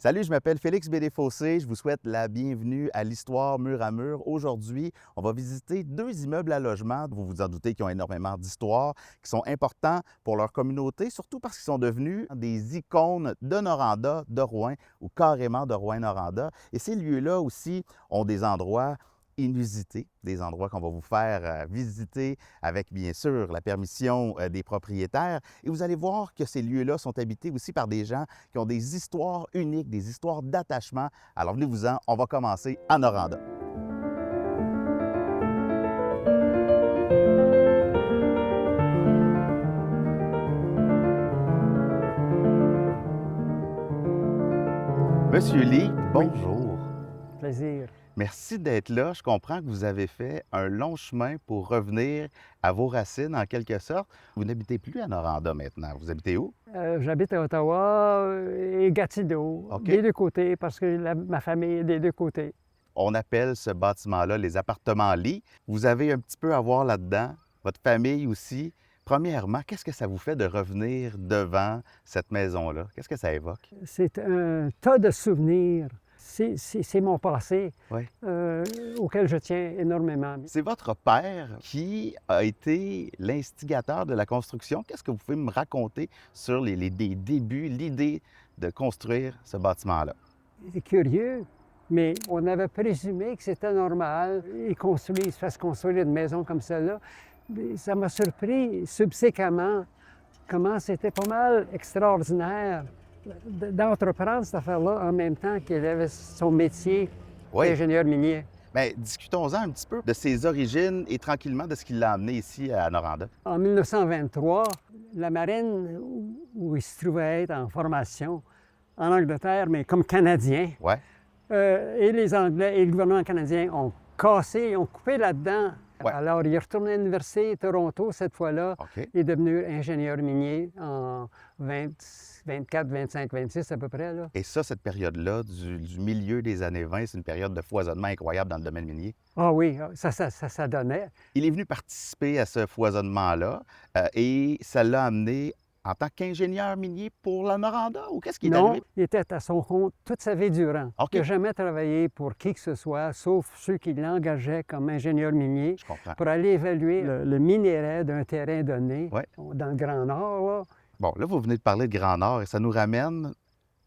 Salut, je m'appelle Félix Bédé-Fossé. Je vous souhaite la bienvenue à l'Histoire Mur à Mur. Aujourd'hui, on va visiter deux immeubles à logement. Vous vous en doutez qui ont énormément d'histoire, qui sont importants pour leur communauté, surtout parce qu'ils sont devenus des icônes de Noranda, de Rouyn ou carrément de Rouyn-Noranda. Et ces lieux-là aussi ont des endroits inusités, des endroits qu'on va vous faire visiter avec, bien sûr, la permission des propriétaires. Et vous allez voir que ces lieux-là sont habités aussi par des gens qui ont des histoires uniques, des histoires d'attachement. Alors, venez-vous-en, on va commencer à Noranda. Monsieur Lee, Oui. bonjour. Plaisir. Merci d'être là. Je comprends que vous avez fait un long chemin pour revenir à vos racines, en quelque sorte. Vous n'habitez plus à Noranda maintenant. Vous habitez où? J'habite à Ottawa et Gatineau, OK. des deux côtés, parce que ma famille est des deux côtés. On appelle ce bâtiment-là les appartements lits. Vous avez un petit peu à voir là-dedans, votre famille aussi. Premièrement, qu'est-ce que ça vous fait de revenir devant cette maison-là? Qu'est-ce que ça évoque? C'est un tas de souvenirs. C'est mon passé Oui. auquel je tiens énormément. C'est votre père qui a été l'instigateur de la construction. Qu'est-ce que vous pouvez me raconter sur les débuts, l'idée de construire ce bâtiment-là? C'est curieux, mais on avait présumé que c'était normal. Ils se fassent construire une maison comme celle-là. Mais ça m'a surpris subséquemment comment c'était pas mal extraordinaire d'entreprendre cette affaire-là en même temps qu'il avait son métier Oui. d'ingénieur minier. Bien, discutons-en un petit peu de ses origines et tranquillement de ce qui l'a amené ici à Noranda. En 1923, la marine où il se trouvait être en formation en Angleterre, mais comme Canadien, Oui. et les Anglais et le gouvernement canadien ont cassé, ont coupé là-dedans. Ouais. Alors, il est retourné à l'Université de Toronto cette fois-là. OK. Il est devenu ingénieur minier en 24, 25, 26 à peu près. Là. Et ça, cette période-là, du milieu des années 20, c'est une période de foisonnement incroyable dans le domaine minier. Ah oui, ça donnait. Il est venu participer à ce foisonnement-là et ça l'a amené en tant qu'ingénieur minier pour la Noranda ou qu'est-ce qui est Non, arrivé? il était à son compte toute sa vie durant. OK. Il n'a jamais travaillé pour qui que ce soit, sauf ceux qui l'engageaient comme ingénieur minier Je comprends. pour aller évaluer le minerai d'un terrain donné Ouais. dans le Grand Nord. Là. Bon, là, vous venez de parler de Grand Nord et ça nous ramène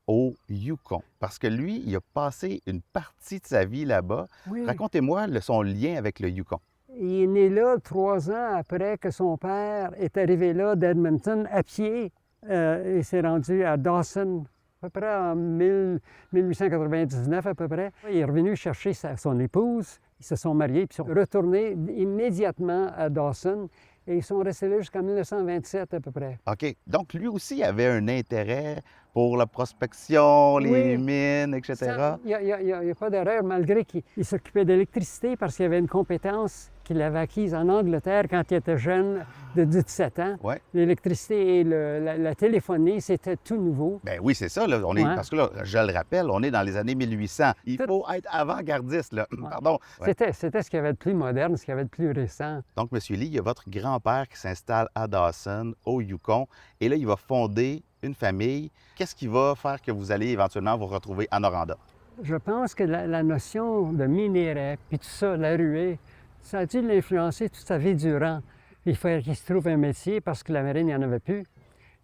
au Yukon parce que lui, il a passé une partie de sa vie là-bas. Oui. Racontez-moi son lien avec le Yukon. Il est né là 3 ans après que son père est arrivé là d'Edmonton à pied et s'est rendu à Dawson, à peu près en 1899 à peu près. Il est revenu chercher son épouse, ils se sont mariés, puis ils sont retournés immédiatement à Dawson et ils sont restés là jusqu'en 1927 à peu près. OK. Donc, lui aussi avait un intérêt pour la prospection, les Oui. mines, etc. Il n'y a pas d'erreur, malgré qu'il s'occupait d'électricité parce qu'il avait une compétence qu'il avait acquise en Angleterre quand il était jeune, de 17 ans. Ouais. L'électricité et la téléphonie, c'était tout nouveau. Ben oui, c'est ça. Là. Ouais. Parce que là, je le rappelle, on est dans les années 1800. Il faut être avant-gardiste, là. Pardon. Ouais. C'était ce qu'il y avait de plus moderne, ce qu'il y avait de plus récent. Donc, M. Lee, il y a votre grand-père qui s'installe à Dawson, au Yukon, et là, il va fonder une famille. Qu'est-ce qui va faire que vous allez éventuellement vous retrouver à Noranda? Je pense que la notion de minerai, puis tout ça, la ruée, ça a dû l'influencer toute sa vie durant. Il fallait qu'il se trouve un métier parce que la marine, il n'y en avait plus.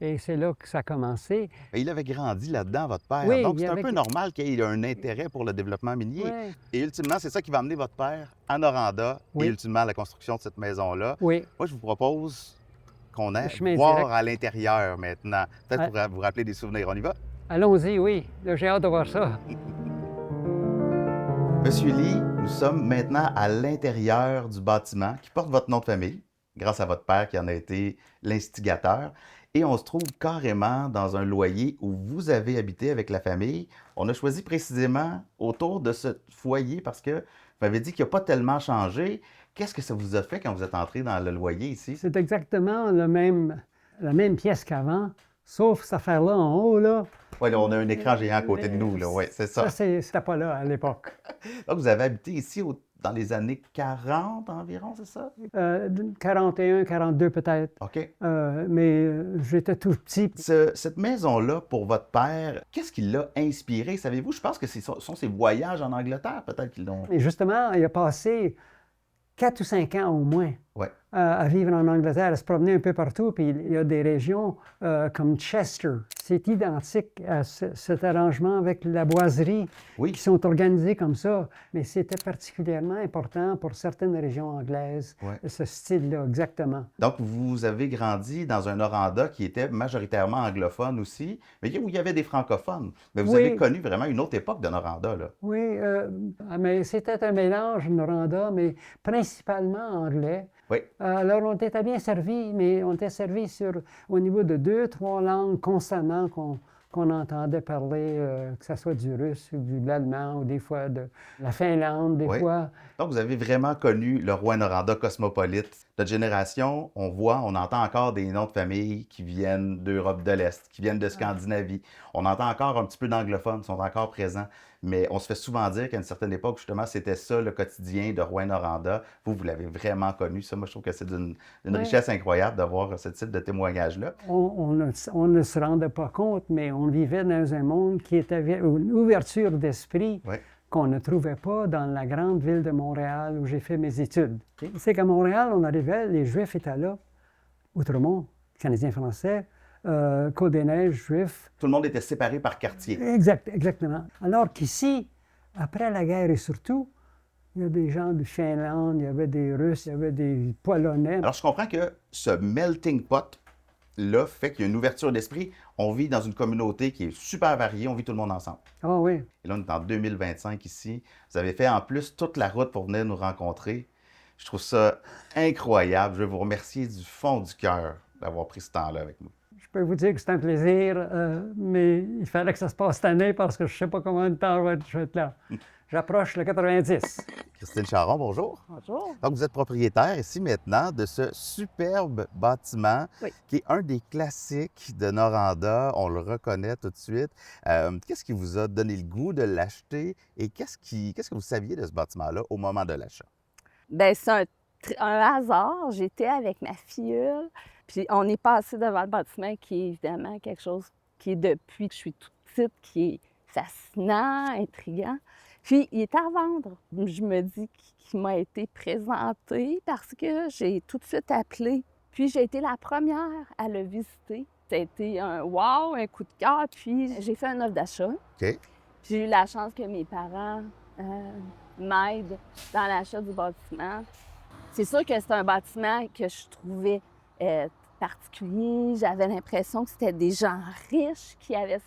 Et c'est là que ça a commencé. Et il avait grandi là-dedans, votre père. Oui, Donc, il c'est un avait- peu normal qu'il ait un intérêt pour le développement minier. Oui. Et ultimement, c'est ça qui va amener votre père à Noranda Oui. et ultimement à la construction de cette maison-là. Oui. Moi, je vous propose qu'on aille Le chemin voir direct. à l'intérieur maintenant. Peut-être Ouais. pour vous rappeler des souvenirs. On y va? Allons-y, oui. Là, j'ai hâte de voir ça. Monsieur Lee, nous sommes maintenant à l'intérieur du bâtiment qui porte votre nom de famille, grâce à votre père qui en a été l'instigateur. Et on se trouve carrément dans un loyer où vous avez habité avec la famille. On a choisi précisément autour de ce foyer parce que vous m'avez dit qu'il n'a pas tellement changé. Qu'est-ce que ça vous a fait quand vous êtes entré dans le loyer ici? C'est exactement la même pièce qu'avant, sauf cette affaire-là en haut, là. Oui, là, on a un écran géant à côté de nous, là. Oui, c'est ça. Ça, c'était pas là à l'époque. Donc, vous avez habité ici dans les années 40 environ, c'est ça? 41, 42 peut-être. OK. Mais j'étais tout petit. Cette maison-là, pour votre père, qu'est-ce qui l'a inspiré, savez-vous? Je pense que ce sont ses voyages en Angleterre, peut-être qu'ils l'ont... Et justement, il a passé 4 ou 5 ans au moins Ouais. à vivre en Angleterre, à se promener un peu partout. Puis il y a des régions comme Chester. C'est identique à cet arrangement avec la boiserie Oui. qui sont organisées comme ça. Mais c'était particulièrement important pour certaines régions anglaises, Ouais. ce style-là, exactement. Donc, vous avez grandi dans un Noranda qui était majoritairement anglophone aussi, mais où il y avait des francophones. Mais vous avez Oui. connu vraiment une autre époque de Noranda, là. Oui, mais c'était un mélange Noranda, mais principalement anglais. Oui. Alors, on était bien servis, mais on était servis au niveau de 2, 3 langues constamment qu'on entendait parler, que ce soit du russe ou de l'allemand, ou des fois de la Finlande, des Oui. fois. Donc, vous avez vraiment connu le Rouyn-Noranda cosmopolite. Notre génération, on entend encore des noms de famille qui viennent d'Europe de l'Est, qui viennent de Scandinavie. On entend encore un petit peu d'anglophones, qui sont encore présents. Mais on se fait souvent dire qu'à une certaine époque, justement, c'était ça le quotidien de Rouyn-Noranda. Vous l'avez vraiment connu. Ça, moi, je trouve que c'est d'une Oui. richesse incroyable d'avoir ce type de témoignage-là. On ne se rendait pas compte, mais on vivait dans un monde qui avait une ouverture d'esprit. Oui. Qu'on ne trouvait pas dans la grande ville de Montréal où j'ai fait mes études. C'est qu'à Montréal, on arrivait, les Juifs étaient là, Outremont, Canadiens français, Côte-des-Neiges, Juifs. Tout le monde était séparé par quartier. Exactement. Alors qu'ici, après la guerre et surtout, il y a des gens de Finlande, il y avait des Russes, il y avait des Polonais. Alors, je comprends que ce melting pot-là fait qu'il y a une ouverture d'esprit. On vit dans une communauté qui est super variée, on vit tout le monde ensemble. Ah oui. Et là, on est en 2025 ici. Vous avez fait en plus toute la route pour venir nous rencontrer. Je trouve ça incroyable. Je veux vous remercier du fond du cœur d'avoir pris ce temps-là avec nous. Je peux vous dire que c'est un plaisir, mais il fallait que ça se passe cette année parce que je ne sais pas combien de temps je vais être là. J'approche le 90. Christine Charon, bonjour. Bonjour. Donc, vous êtes propriétaire ici maintenant de ce superbe bâtiment Oui. qui est un des classiques de Noranda. On le reconnaît tout de suite. Qu'est-ce qui vous a donné le goût de l'acheter et qu'est-ce que vous saviez de ce bâtiment-là au moment de l'achat? Bien, c'est un hasard. J'étais avec ma filleule, puis on est passé devant le bâtiment qui est évidemment quelque chose qui est depuis que je suis toute petite, qui est fascinant, intriguant. Puis, il est à vendre. Je me dis qu'il m'a été présenté parce que j'ai tout de suite appelé. Puis, j'ai été la première à le visiter. Ça a été un wow, un coup de cœur. Puis, j'ai fait une offre d'achat. OK. Puis, j'ai eu la chance que mes parents m'aident dans l'achat du bâtiment. C'est sûr que c'est un bâtiment que je trouvais particulier. J'avais l'impression que c'était des gens riches qui avaient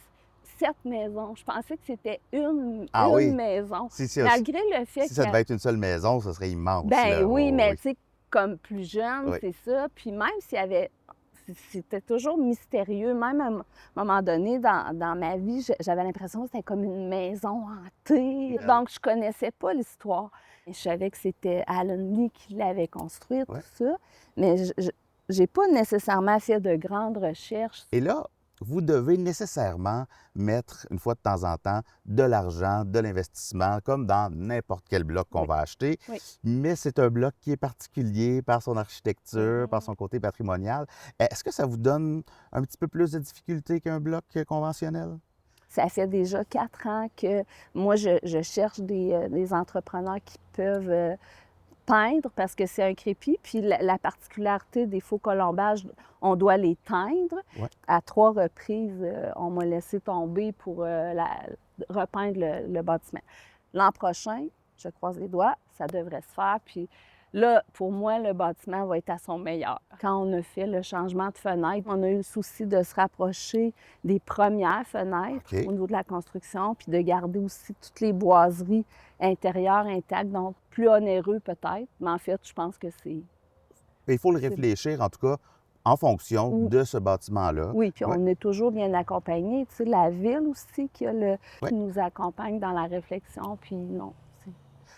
cette maison. Je pensais que c'était une oui. maison. Si Malgré le fait ça que... devait être une seule maison, ça serait immense. Ben là. oui, Oh, mais oui. tu sais, comme plus jeune, Oui. c'est ça. Puis même s'il y avait... C'était toujours mystérieux. Même à un moment donné, dans ma vie, j'avais l'impression que c'était comme une maison hantée. Donc, je connaissais pas l'histoire. Je savais que c'était Alan Lee qui l'avait construite, Ouais. tout ça. Mais j'ai pas nécessairement fait de grandes recherches. Et là, vous devez nécessairement mettre, une fois de temps en temps, de l'argent, de l'investissement, comme dans n'importe quel bloc qu'on Oui. va acheter. Oui. Mais c'est un bloc qui est particulier par son architecture, par son côté patrimonial. Est-ce que ça vous donne un petit peu plus de difficultés qu'un bloc conventionnel? Ça fait déjà 4 ans que moi, je cherche des entrepreneurs qui peuvent peindre parce que c'est un crépi. Puis la particularité des faux colombages, on doit les teindre. Ouais. À 3 reprises, on m'a laissé tomber pour repeindre le bâtiment. L'an prochain, je croise les doigts, ça devrait se faire. Puis là, pour moi, le bâtiment va être à son meilleur. Quand on a fait le changement de fenêtre, on a eu le souci de se rapprocher des premières fenêtres OK. au niveau de la construction, puis de garder aussi toutes les boiseries intérieures intactes, donc plus onéreux peut-être, mais en fait, je pense que c'est... Mais il faut le réfléchir, en tout cas, en fonction Oui. de ce bâtiment-là. Oui, puis Ouais. on est toujours bien accompagné. Tu sais, la ville aussi qui Ouais. nous accompagne dans la réflexion, puis non.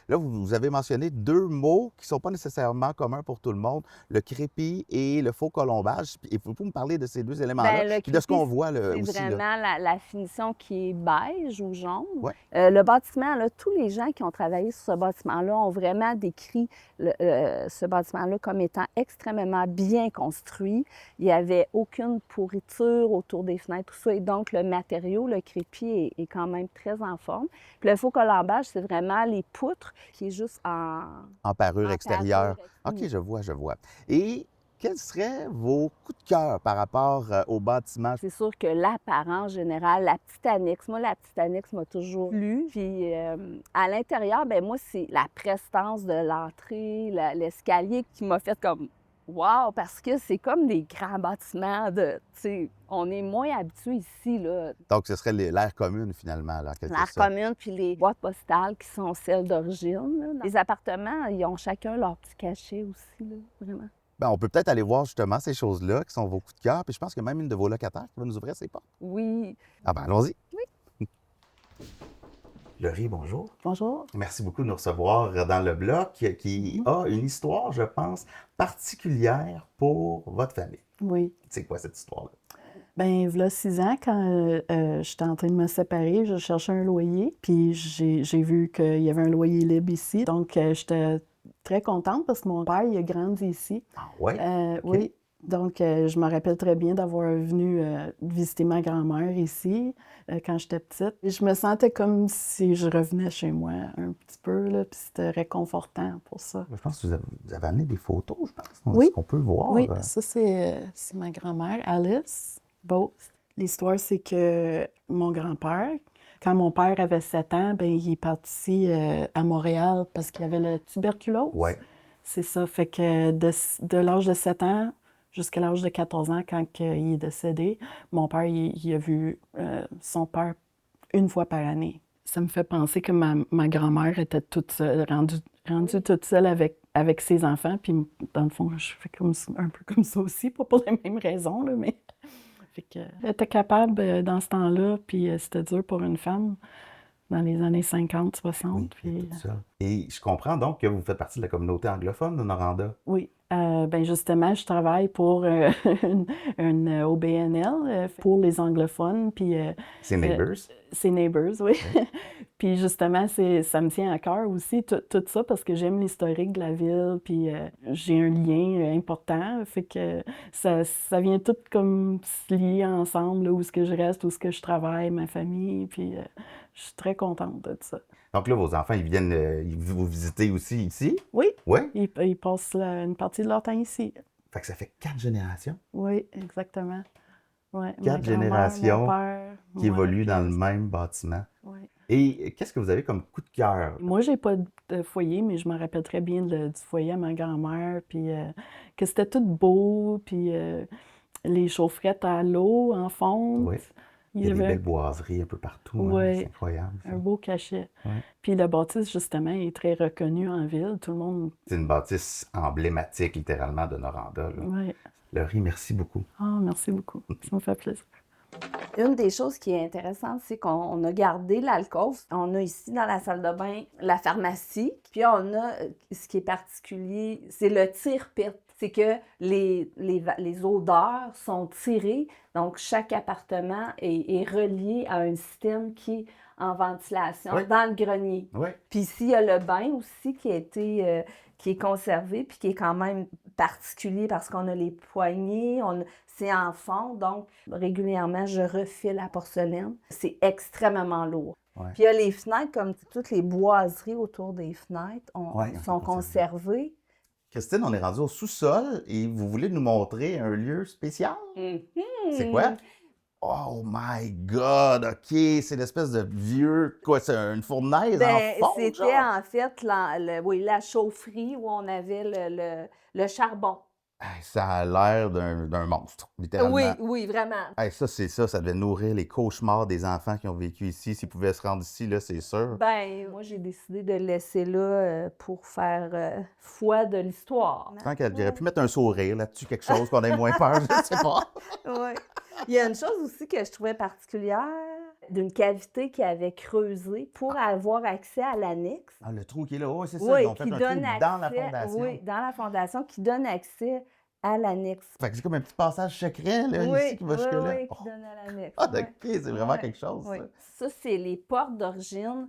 Là, vous avez mentionné deux mots qui ne sont pas nécessairement communs pour tout le monde, le crépi et le faux colombage. Et vous me parler de ces deux éléments-là, Bien, le puis de ce crépi, qu'on voit là, c'est aussi. Là. vraiment la finition qui est beige ou jaune. Ouais. Le bâtiment, là, tous les gens qui ont travaillé sur ce bâtiment-là ont vraiment décrit ce bâtiment-là comme étant extrêmement bien construit. Il n'y avait aucune pourriture autour des fenêtres, tout ça. Et donc, le matériau, le crépi, est quand même très en forme. Puis le faux colombage, c'est vraiment les poutres qui est juste En parure en extérieure. parure. OK, je vois. Et quels seraient vos coups de cœur par rapport au bâtiment? C'est sûr que l'apparence générale, la petite annexe, moi, la petite annexe m'a toujours plu. Puis à l'intérieur, ben moi, c'est la prestance de l'entrée, l'escalier qui m'a fait comme wow, parce que c'est comme des grands bâtiments de, tu sais, on est moins habitué ici, là. Donc, ce serait l'aire commune, finalement, là, en quelque L'air sorte. commune, puis les boîtes postales qui sont celles d'origine. Là. Les appartements, ils ont chacun leur petit cachet aussi, là, vraiment. Ben, on peut peut-être aller voir justement ces choses-là qui sont vos coups de cœur. Puis je pense qu'il y a même une de vos locataires qui va nous ouvrir ses portes. Oui. Ah ben, allons-y. Oui. Laurie, bonjour. Bonjour. Merci beaucoup de nous recevoir dans le bloc qui a une histoire, je pense, particulière pour votre famille. Oui. C'est quoi cette histoire-là? Bien, voilà 6 ans, quand j'étais en train de me séparer, je cherchais un loyer, puis j'ai vu qu'il y avait un loyer libre ici. Donc, j'étais très contente parce que mon père, il a grandi ici. Ah ouais? Oui. Donc, je me rappelle très bien d'avoir venu visiter ma grand-mère ici quand j'étais petite. Et je me sentais comme si je revenais chez moi un petit peu, là, puis c'était réconfortant pour ça. Je pense que vous avez amené des photos, je pense. Oui. Est-ce qu'on peut voir? Oui, ça, c'est ma grand-mère, Alice Bose. L'histoire, c'est que mon grand-père, quand mon père avait 7 ans, bien, il est parti à Montréal parce qu'il avait la tuberculose. Oui. C'est ça. Fait que de l'âge de 7 ans jusqu'à l'âge de 14 ans, quand il est décédé, mon père, il a vu son père une fois par année. Ça me fait penser que ma grand-mère était toute seule, rendue toute seule avec ses enfants. Puis, dans le fond, je fais un peu comme ça aussi, pas pour les mêmes raisons, là, mais... Fait que, elle était capable dans ce temps-là, puis c'était dur pour une femme dans les années 50, 60. Oui, puis, tout ça. Et je comprends donc que vous faites partie de la communauté anglophone de Noranda. Oui. Ben justement, je travaille pour une OBNL pour les anglophones. Puis, C'est Neighbors. c'est Neighbors, oui. Puis justement, ça me tient à cœur aussi, tout ça, parce que j'aime l'historique de la ville, puis j'ai un lien important. Fait que ça vient tout comme se lier ensemble, là, où est-ce que je reste, où est-ce que je travaille, ma famille, puis je suis très contente de ça. Donc là, vos enfants, ils viennent vous visiter aussi ici? Oui. Oui. Ils passent une partie de leur temps ici. Fait que ça fait 4 générations Oui, exactement. Ouais, 4 générations mon père, qui évoluent dans le même bâtiment. Oui. Et qu'est-ce que vous avez comme coup de cœur? Moi, j'ai pas de foyer, mais je me rappelle très bien du foyer à ma grand-mère, puis que c'était tout beau, puis les chaufferettes à l'eau en fonte. Oui. Il y a des belles boiseries un peu partout. Oui. Hein? C'est incroyable. Ça. Un beau cachet. Ouais. Puis la bâtisse, justement, est très reconnue en ville. Tout le monde... C'est une bâtisse emblématique, littéralement, de Noranda. Oui. Laurie, merci beaucoup. Ah, merci beaucoup. Ça me fait plaisir. Une des choses qui est intéressante, c'est qu'on a gardé l'alcôve. On a ici, dans la salle de bain, la pharmacie. Puis on a, ce qui est particulier, c'est le tire-pit. C'est que les odeurs sont tirées. Donc, chaque appartement est relié à un système qui est en ventilation dans le grenier. Oui. Puis ici, il y a le bain aussi qui a été... qui est conservé puis qui est quand même particulier parce qu'on a les poignées, c'est en fond, donc régulièrement, je refais la porcelaine. C'est extrêmement lourd. Ouais. Puis il y a les fenêtres, comme toutes les boiseries autour des fenêtres sont conservées. Christine, on est rendu au sous-sol et vous voulez nous montrer un lieu spécial? Mm-hmm. C'est quoi? Oh my God! OK, c'est l'espèce de vieux... Quoi, c'est une fournaise en fond, c'était en fait la chaufferie où on avait le charbon. Hey, ça a l'air d'un monstre, littéralement. Oui, vraiment. Hey, ça devait nourrir les cauchemars des enfants qui ont vécu ici. S'ils pouvaient se rendre ici, là, c'est sûr. Ben, moi, j'ai décidé de le laisser là pour faire foi de l'histoire. Tant qu'elle aurait pu mettre un sourire là-dessus, quelque chose qu'on ait moins peur, je ne sais pas. Oui. Il y a une chose aussi que je trouvais particulière. d'une cavité qu'ils avaient creusée pour avoir accès à l'annexe. Ah, le trou qui est là, oui, c'est ça. Oui, Ils ont fait qui un trou donne dans la accès, fondation. oui, dans la fondation, qui donne accès à l'annexe. Fait que c'est comme un petit passage secret, là, Oui, ici, qui va jusque-là. oui, qui Oh. donne à l'annexe. Ah, ouais. OK, c'est vraiment Ouais, quelque chose, oui. ça. Ça, c'est les portes d'origine.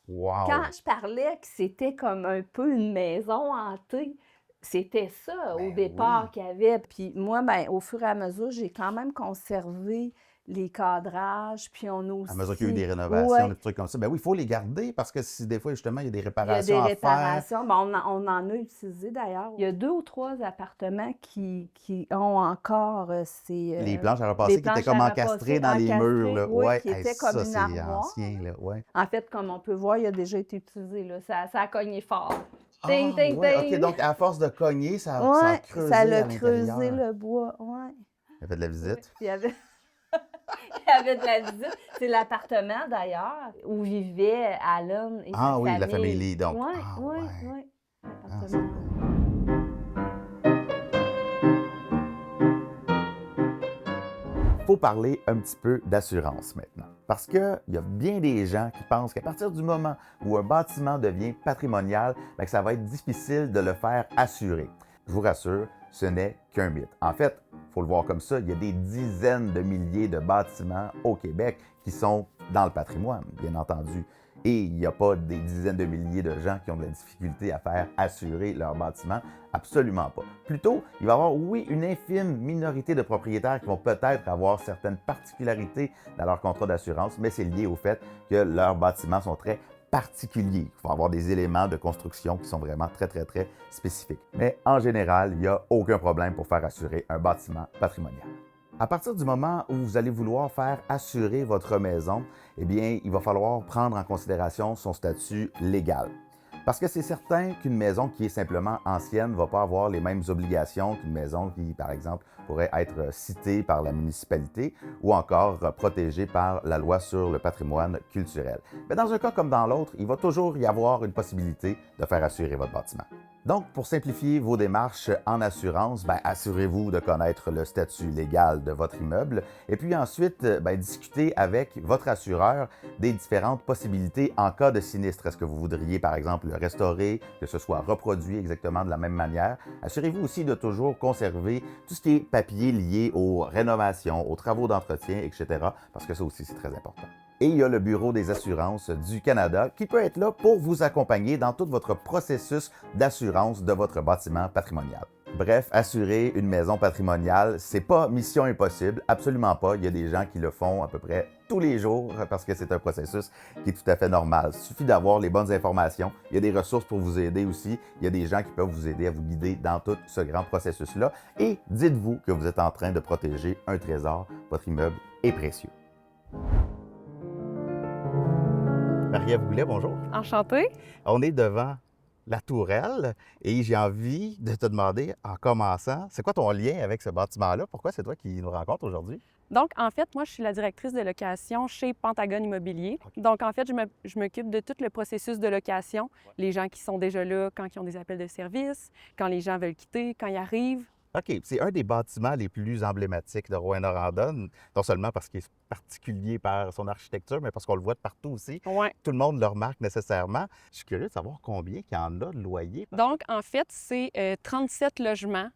Wow! Quand je parlais que c'était comme un peu une maison hantée, c'était ça au Ben départ oui. qu'il y avait. Puis moi, ben, au fur et à mesure, j'ai quand même conservé les cadrages, puis on a aussi... À mesure qu'il y a eu des rénovations, Ouais, des trucs comme ça, ben oui, il faut les garder parce que si des fois, justement, il y a des il y a réparations des à faire. réparations. Ben, on en a utilisé d'ailleurs. Il y a 2 ou 3 appartements qui ont encore ces... Les planches à repasser qui étaient comme encastrées dans les murs, là. Oui, Ouais, qui hey, étaient comme ça, une c'est armoire. ancien, là, ouais. En fait, comme on peut voir, il a déjà été utilisé. Là. Ça a cogné fort. Ah, Ting, ting, ouais, OK, ting. donc à force de cogner, ça a Ouais, creusé ça à l'a l'intérieur. creusé le bois. Ouais. Il a fait de la Ouais. visite. Il y avait... il y avait de la visite. C'est l'appartement d'ailleurs où vivait Alan et Ah sa oui, famille. la famille Lee, donc. Oui, Ah, oui, ouais. oui. Ah, c'est L'appartement. Il faut parler un petit peu d'assurance maintenant. Parce qu'il y a bien des gens qui pensent qu'à partir du moment où un bâtiment devient patrimonial, bien que ça va être difficile de le faire assurer. Je vous rassure, ce n'est qu'un mythe. En fait, il faut le voir comme ça, il y a des dizaines de milliers de bâtiments au Québec qui sont dans le patrimoine, bien entendu. Et il n'y a pas des dizaines de milliers de gens qui ont de la difficulté à faire assurer leur bâtiment. Absolument pas. Plutôt, il va y avoir, oui, une infime minorité de propriétaires qui vont peut-être avoir certaines particularités dans leur contrat d'assurance, mais c'est lié au fait que leurs bâtiments sont très particuliers. Il faut avoir des éléments de construction qui sont vraiment très, très, très spécifiques. Mais en général, il n'y a aucun problème pour faire assurer un bâtiment patrimonial. À partir du moment où vous allez vouloir faire assurer votre maison, eh bien, il va falloir prendre en considération son statut légal. Parce que c'est certain qu'une maison qui est simplement ancienne ne va pas avoir les mêmes obligations qu'une maison qui, par exemple, pourrait être citée par la municipalité ou encore protégée par la loi sur le patrimoine culturel. Mais dans un cas comme dans l'autre, il va toujours y avoir une possibilité de faire assurer votre bâtiment. Donc, pour simplifier vos démarches en assurance, assurez-vous de connaître le statut légal de votre immeuble et puis ensuite, discutez avec votre assureur des différentes possibilités en cas de sinistre. Est-ce que vous voudriez, par exemple, le restaurer, que ce soit reproduit exactement de la même manière? Assurez-vous aussi de toujours conserver tout ce qui est papier lié aux rénovations, aux travaux d'entretien, etc., parce que ça aussi, c'est très important. Et il y a le Bureau des assurances du Canada qui peut être là pour vous accompagner dans tout votre processus d'assurance de votre bâtiment patrimonial. Bref, assurer une maison patrimoniale, c'est pas mission impossible, absolument pas. Il y a des gens qui le font à peu près tous les jours parce que c'est un processus qui est tout à fait normal. Il suffit d'avoir les bonnes informations. Il y a des ressources pour vous aider aussi. Il y a des gens qui peuvent vous aider à vous guider dans tout ce grand processus-là. Et dites-vous que vous êtes en train de protéger un trésor. Votre immeuble est précieux. Marie-Ève Goulet, bonjour. Enchantée. On est devant la tourelle et j'ai envie de te demander, en commençant, c'est quoi ton lien avec ce bâtiment-là? Pourquoi c'est toi qui nous rencontres aujourd'hui? Donc, en fait, moi, je suis la directrice de location chez Pentagone Immobilier. OK. Donc, en fait, je m'occupe de tout le processus de location. Les gens qui sont déjà là quand ils ont des appels de service, quand les gens veulent quitter, quand ils arrivent. OK, c'est un des bâtiments les plus emblématiques de Rouyn-Noranda, non seulement parce qu'il est particulier par son architecture, mais parce qu'on le voit de partout aussi. Ouais. Tout le monde le remarque nécessairement. Je suis curieux de savoir combien il y en a de loyers. Donc, en fait, c'est 37 logements,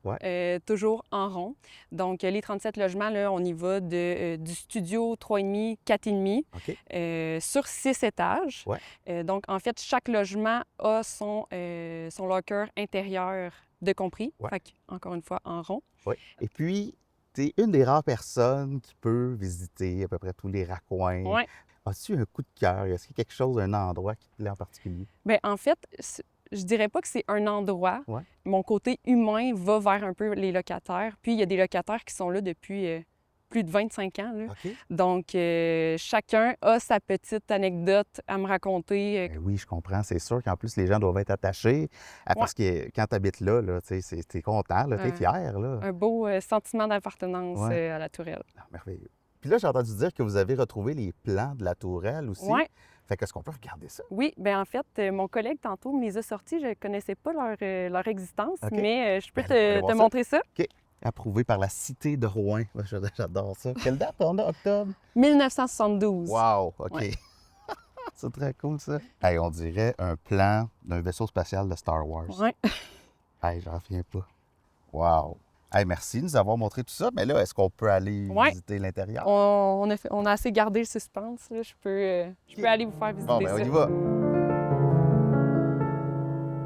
toujours en rond. Donc, les 37 logements, là, on y va du studio 3,5, 4,5, OK. sur 6 étages. Ouais. Donc, en fait, chaque logement a son locker intérieur de compris. Ouais. Fait encore une fois, en rond. Oui. Et puis, tu es une des rares personnes qui peut visiter à peu près tous les raccoins. Ouais. As-tu un coup de cœur? Est-ce qu'il y a quelque chose, un endroit qui te plaît en particulier? Bien, en fait, je dirais pas que c'est un endroit. Ouais. Mon côté humain va vers un peu les locataires. Puis, il y a des locataires qui sont là depuis plus de 25 ans. Là. OK. Donc, chacun a sa petite anecdote à me raconter. Ben oui, je comprends. C'est sûr qu'en plus, les gens doivent être attachés parce que quand tu habites là, tu es content, tu es fier. Là. Un beau sentiment d'appartenance Ouais. à la tourelle. Ah, merveilleux. Puis là, j'ai entendu dire que vous avez retrouvé les plans de la tourelle aussi. Oui. Fait qu'est-ce qu'on peut regarder ça? Oui, bien en fait, mon collègue tantôt me les a sortis. Je ne connaissais pas leur existence, OK. mais je peux Ben, allons te voir ça. montrer ça. OK. Approuvé par la Cité de Rouen. Ouais, j'adore ça. Quelle date on a? Octobre? 1972. Wow, OK. Ouais. C'est très cool, ça. Hey, on dirait un plan d'un vaisseau spatial de Star Wars. Ouais. Hey, j'en reviens pas. Wow. Hey, merci de nous avoir montré tout ça. Mais là, est-ce qu'on peut aller Ouais. visiter l'intérieur? On a assez gardé le suspense. Là. Je peux aller vous faire visiter Bon, ben, on ça. y va.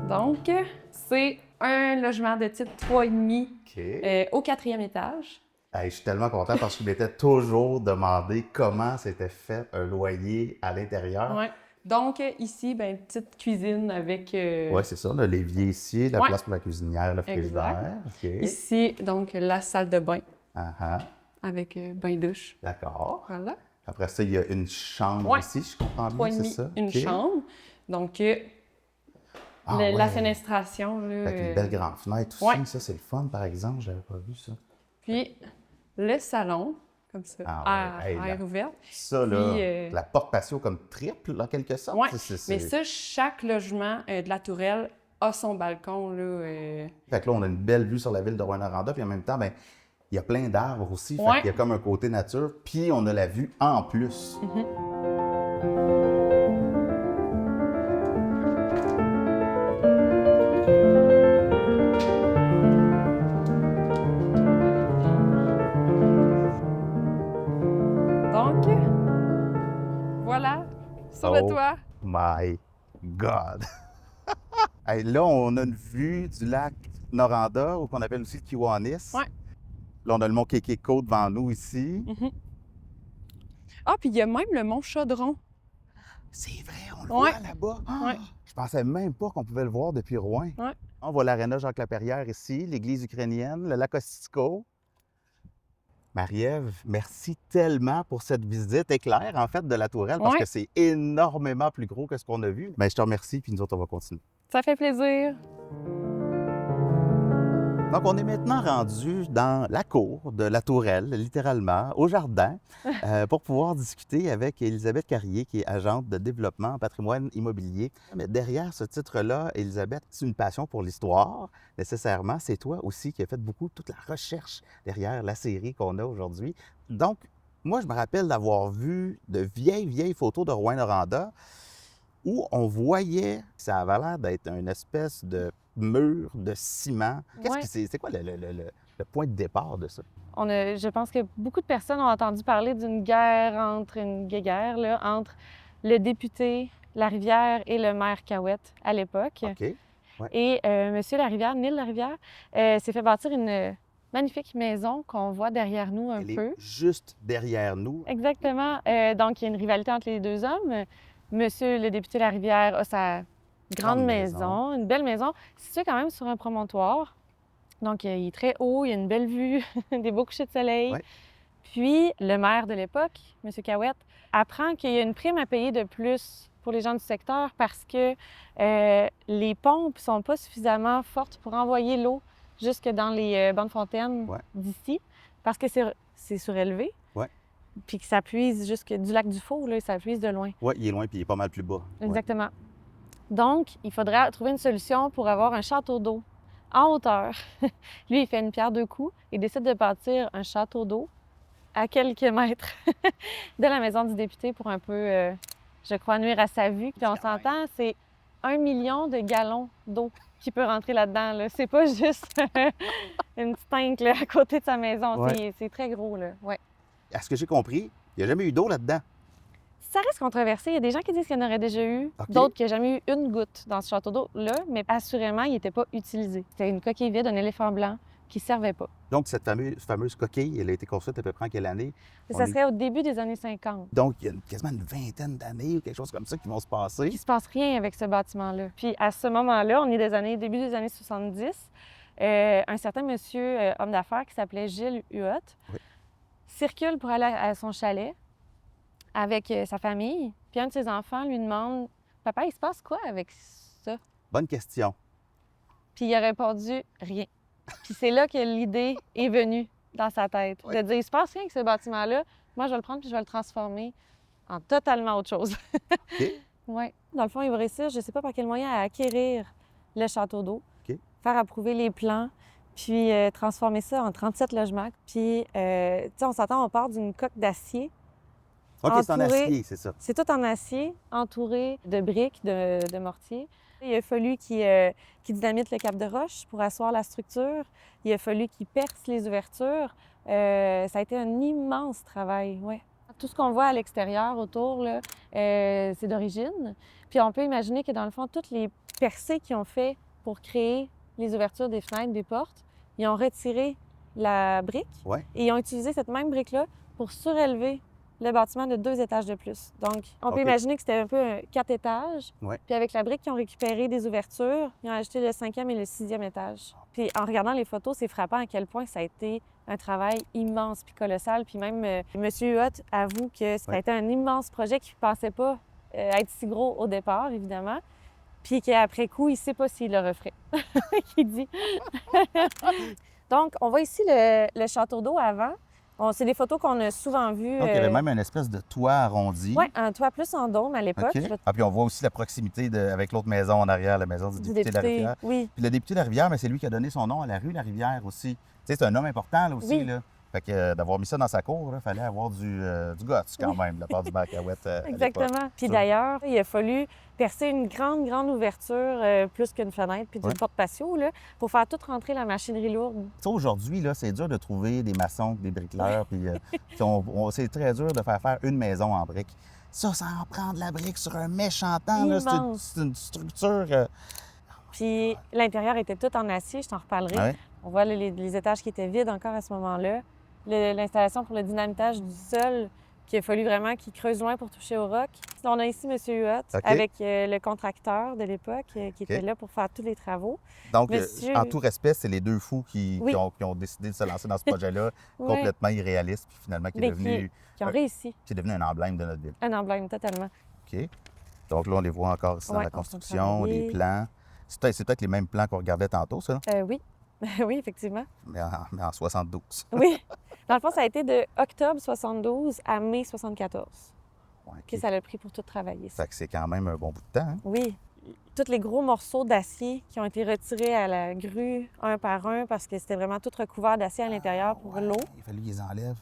Donc, c'est un logement de type 3,5 OK. au 4e étage. Hey, je suis tellement content parce que je m'étais toujours demandé comment s'était fait un loyer à l'intérieur. Ouais. Donc, ici, ben, petite cuisine avec... Oui, c'est ça, là, l'évier ici, la Ouais. place pour la cuisinière, le frigidaire. OK. Ici, donc, la salle de bain Ah, ah, avec bain-douche. d'accord. Voilà. Après ça, il y a une chambre Ouais. ici, je comprends bien, 3,5, c'est ça? une OK. chambre. Donc, Ah, la ouais. fenestration, là, Avec une belle grande fenêtre aussi, ouais. ça c'est le fun par exemple, j'avais pas vu ça. Puis, le salon, comme ça, Ah ouais, hey, air là. ouverte. Ça là, Puis, la porte patio comme triple en quelque sorte. Oui, C'est- mais ça, chaque logement de la tourelle a son balcon, là. Fait que là, on a une belle vue sur la ville de Rouyn-Noranda, puis en même temps, ben, il y a plein d'arbres aussi, fait Ouais. qu'il y a comme un côté nature, puis on a la vue en plus. Donc, voilà, sur le Oh. toit. My God! Hey, là, on a une vue du lac Noranda, ou qu'on appelle aussi le Kiwanis. Ouais. Là, on a le mont Kekeko devant nous ici. Ah, puis il y a même le mont Chaudron. C'est vrai, on le Ouais. voit là-bas. Ah! Ouais. Je pensais même pas qu'on pouvait le voir depuis Rouen. Ouais. On voit l'aréna Jacques-Lapierre ici, l'église ukrainienne, le lac Ostico. Marie-Ève, merci tellement pour cette visite éclair, en fait, de la tourelle, parce Ouais. que c'est énormément plus gros que ce qu'on a vu. Mais je te remercie, puis nous autres, on va continuer. Ça fait plaisir. Donc, on est maintenant rendu dans la cour de la tourelle, littéralement, au jardin, pour pouvoir discuter avec Élisabeth Carrier, qui est agente de développement en patrimoine immobilier. Mais derrière ce titre-là, Élisabeth, c'est une passion pour l'histoire, nécessairement. C'est toi aussi qui as fait beaucoup toute la recherche derrière la série qu'on a aujourd'hui. Donc, moi, je me rappelle d'avoir vu de vieilles photos de Rouyn-Noranda où on voyait, ça avait l'air d'être une espèce de mur de ciment. Ouais. C'est quoi le point de départ de ça? Je pense que beaucoup de personnes ont entendu parler d'une guerre entre le député Larivière et le maire Cahouette à l'époque. OK. Et Monsieur Larivière, Neil Larivière, s'est fait bâtir une magnifique maison qu'on voit derrière nous un Elle peu. est juste derrière nous. Exactement. Donc, il y a une rivalité entre les deux hommes. Monsieur le député Larivière a sa grande maison, une belle maison, située quand même sur un promontoire. Donc, il est très haut, il y a une belle vue, des beaux couchers de soleil. Ouais. Puis, le maire de l'époque, M. Cahouette, apprend qu'il y a une prime à payer de plus pour les gens du secteur parce que les pompes ne sont pas suffisamment fortes pour envoyer l'eau jusque dans les bonnes fontaines Ouais. d'ici, parce que c'est surélevé. Ouais. Puis que ça puise jusque du lac du Faux, là, ça puise de loin. Oui, il est loin, puis il est pas mal plus bas. Ouais. Exactement. Donc, il faudrait trouver une solution pour avoir un château d'eau en hauteur. Lui, il fait une pierre deux coups et décide de bâtir un château d'eau à quelques mètres de la maison du député pour un peu, je crois, nuire à sa vue. Puis on Quand même. s'entend, c'est 1 million de gallons d'eau qui peut rentrer là-dedans. Là. C'est pas juste une petite tank là, à côté de sa maison. Ouais. C'est très gros. Là. Ouais. À ce que j'ai compris, il n'y a jamais eu d'eau là-dedans. Ça reste controversé. Il y a des gens qui disent qu'il y en aurait déjà eu, OK. d'autres qui n'ont jamais eu une goutte dans ce château d'eau-là, mais assurément, il n'était pas utilisé. C'était une coquille vide, un éléphant blanc qui ne servait pas. Donc, cette fameuse coquille, elle a été construite à peu près en quelle année? Ça serait au début des années 50. Donc, il y a quasiment une vingtaine d'années ou quelque chose comme ça qui vont se passer. Il ne se passe rien avec ce bâtiment-là. Puis à ce moment-là, on est début des années 70, un certain monsieur, homme d'affaires, qui s'appelait Gilles Huot, Oui. circule pour aller à son chalet avec sa famille. Puis un de ses enfants lui demande « Papa, il se passe quoi avec ça? Bonne question. » Puis il a répondu « Rien. » Puis c'est là que l'idée est venue dans sa tête, Oui. de dire « Il se passe rien avec ce bâtiment-là. Moi, je vais le prendre puis je vais le transformer en totalement autre chose. » OK. Oui. Dans le fond, il va réussir, je ne sais pas par quel moyen, à acquérir le château d'eau, OK. faire approuver les plans, puis transformer ça en 37 logements. Puis, tu sais, on s'entend, on part d'une coque d'acier. OK, c'est en Entouré- acier, c'est ça. C'est tout en acier, entouré de briques, de mortier. Il a fallu qu'il dynamite le cap de roche pour asseoir la structure. Il a fallu qu'il perce les ouvertures. Ça a été un immense travail, ouais. Tout ce qu'on voit à l'extérieur autour, là, c'est d'origine. Puis on peut imaginer que dans le fond, toutes les percées qu'ils ont fait pour créer les ouvertures des fenêtres, des portes, ils ont retiré la brique Ouais. et ils ont utilisé cette même brique-là pour surélever le bâtiment de 2 étages de plus. Donc, on peut OK. imaginer que c'était un peu 4 étages. Ouais. Puis avec la brique, ils ont récupéré des ouvertures. Ils ont ajouté le 5e et le 6e étage. Puis en regardant les photos, c'est frappant à quel point ça a été un travail immense puis colossal. Puis même M. Huot avoue que ça a Ouais. été un immense projet qu'il ne pensait pas être si gros au départ, évidemment. Puis qu'après coup, il ne sait pas s'il le referait. Il dit. Donc, on voit ici le château d'eau avant. C'est des photos qu'on a souvent vues. Donc, il y avait même une espèce de toit arrondi. Oui, un toit plus en dôme à l'époque. OK. Ah, puis on voit aussi la proximité avec l'autre maison en arrière, la maison du député de la Rivière. Oui. Puis le député de la Rivière, mais c'est lui qui a donné son nom à la rue La Rivière aussi. Tu sais, c'est un homme important, là aussi, Oui. là. Fait que d'avoir mis ça dans sa cour, il fallait avoir du guts quand même, de la part du Marcahuette. Exactement. Puis d'ailleurs, il a fallu percer une grande ouverture, plus qu'une fenêtre, puis d'une Ouais. porte patio, là, pour faire toute rentrer la machinerie lourde. Tu sais, aujourd'hui, là, c'est dur de trouver des maçons, des bricoleurs, puis c'est très dur de faire une maison en briques. Ça en prend de la brique sur un méchant temps, là. Immense. C'est une structure... Puis l'intérieur était tout en acier, je t'en reparlerai. Ouais. On voit là, les étages qui étaient vides encore à ce moment-là. L'installation pour le dynamitage du sol, qu'il a fallu vraiment qu'il creuse loin pour toucher au roc. On a ici M. Huot OK. avec le contracteur de l'époque qui était OK. là pour faire tous les travaux. Donc, Monsieur- en tout respect, c'est les deux fous qui Oui. ont décidé de se lancer dans ce projet-là, Ouais. complètement irréaliste, puis finalement, Mais qui ont réussi. qui est devenu un emblème de notre ville. Un emblème, totalement. OK. Donc là, on les voit encore ici dans Ouais, la on s'en construction, les travaillait. plans. C'est peut-être les mêmes plans qu'on regardait tantôt, ça, Oui. Oui, effectivement. mais en 72. Oui. Dans le fond, ça a été de octobre 72 à mai 74 Ouais, que OK. ça l'a pris pour tout travailler. ça. Fait que c'est quand même un bon bout de temps. Hein? Oui. Tous les gros morceaux d'acier qui ont été retirés à la grue, un par un, parce que c'était vraiment tout recouvert d'acier à l'intérieur pour Ouais, l'eau. Il a fallu qu'ils les enlèvent.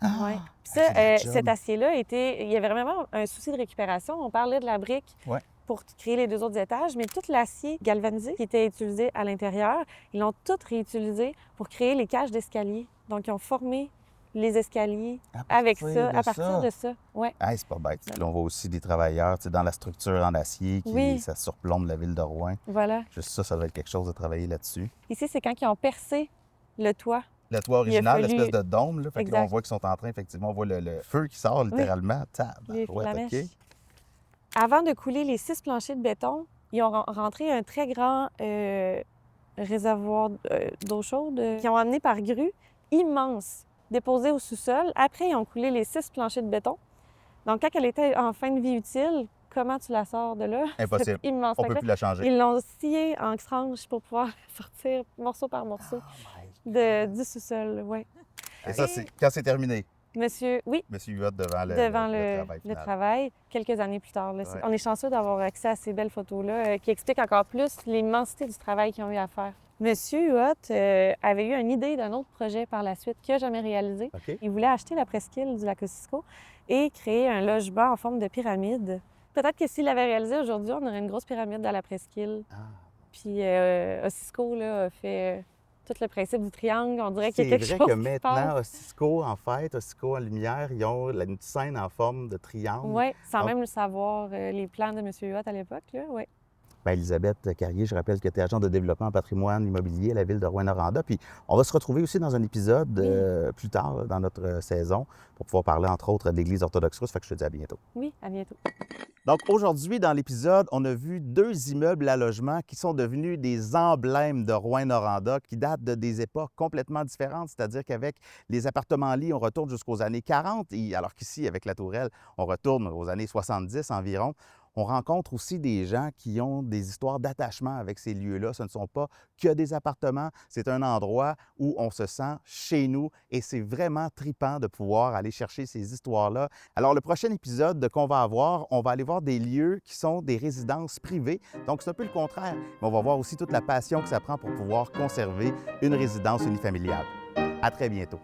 Ouais. Puis Ah, c'est la ça, job. cet acier-là, il y avait vraiment un souci de récupération. On parlait de la brique Ouais. pour créer les 2 autres étages, mais tout l'acier galvanisé qui était utilisé à l'intérieur, ils l'ont tout réutilisé pour créer les cages d'escalier. Donc, ils ont formé les escaliers avec ça, à partir de ça. Ouais. Ah, c'est pas bête. Là, on voit aussi des travailleurs tu sais, dans la structure en acier qui Oui. ça surplombe la ville de Rouen. Voilà. Juste ça doit être quelque chose de travailler là-dessus. Ici, c'est quand ils ont percé le toit. Le toit original, fallu- l'espèce de dôme, là, fait que là, on Exact. voit qu'ils sont en train, effectivement, on voit le feu qui sort littéralement. Les Tabarouette, flamèches. OK. Avant de couler les 6 planchers de béton, ils ont rentré un très grand réservoir d'eau chaude qu'ils ont amené par grue, immense, déposé au sous-sol. Après, ils ont coulé les 6 planchers de béton. Donc, quand elle était en fin de vie utile, comment tu la sors de là? Impossible. C'est immense. On Fait peut que plus la changer. ils l'ont scié en franges pour pouvoir sortir morceau par morceau du sous-sol. Ouais. Et ça, c'est quand c'est terminé. Monsieur, oui, Monsieur Huot devant le travail le final. travail, quelques années plus tard. Là. Ouais. On est chanceux d'avoir accès à ces belles photos-là qui expliquent encore plus l'immensité du travail qu'ils ont eu à faire. Monsieur Huot avait eu une idée d'un autre projet par la suite qu'il n'a jamais réalisé. OK. Il voulait acheter la presqu'île du lac Ossisco et créer un logement en forme de pyramide. Peut-être que s'il l'avait réalisé aujourd'hui, on aurait une grosse pyramide dans la presqu'île. Ah. Puis Ossisco là, a fait tout le principe du triangle. On dirait qu'il y a C'est quelque vrai chose que qui se maintenant, passe. Ossisco, en fait, Ossisco en lumière, ils ont une scène en forme de triangle. Oui, sans Donc- même le savoir, les plans de M. Huot à l'époque, là, oui. Ben, Elisabeth Carrier, je rappelle que tu es agent de développement en patrimoine immobilier à la ville de Rouyn-Noranda. Puis on va se retrouver aussi dans un épisode plus tard là, dans notre saison pour pouvoir parler, entre autres, de l'Église orthodoxe russe. Fait que je te dis à bientôt. Oui, à bientôt. Donc aujourd'hui, dans l'épisode, on a vu 2 immeubles à logement qui sont devenus des emblèmes de Rouyn-Noranda qui datent de des époques complètement différentes, c'est-à-dire qu'avec les appartements-lits, on retourne jusqu'aux années 40, alors qu'ici, avec la Tourelle, on retourne aux années 70 environ. On rencontre aussi des gens qui ont des histoires d'attachement avec ces lieux-là. Ce ne sont pas que des appartements, c'est un endroit où on se sent chez nous et c'est vraiment tripant de pouvoir aller chercher ces histoires-là. Alors, le prochain épisode qu'on va avoir, on va aller voir des lieux qui sont des résidences privées. Donc, c'est un peu le contraire, mais on va voir aussi toute la passion que ça prend pour pouvoir conserver une résidence unifamiliale. À très bientôt.